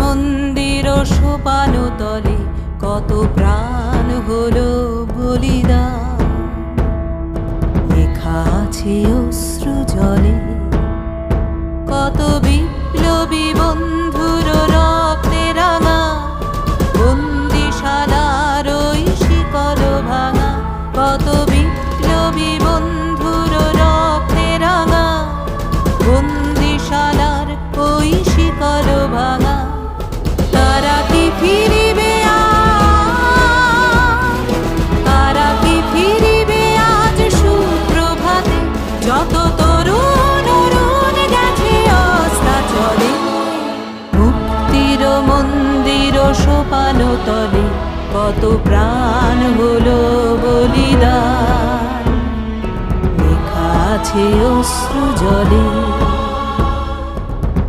মন্দির সোপান তলে কত প্রাণ হলো বলিদান। লেখা আছে অশ্রু জলে কত বিপ্লবী বন্ধুর রক্তে রাঙা, বন্দিশালার ওই শিকল ভাঙা, কত বিপ্লবী বন্ধুর রক্তে রাঙা, বন্দিশালার ওই শিকল ভাঙা। তারা কি ফিরিবে আজ, তারা কি ফিরিবে আজ সুপ্রভাতে, যত তরুণ অরুণ গেছে অস্তাচলে। মুক্তির মন্দির সোপান তলে কত প্রাণ হলো বলিদান। লেখা আছে অশ্রু জলে।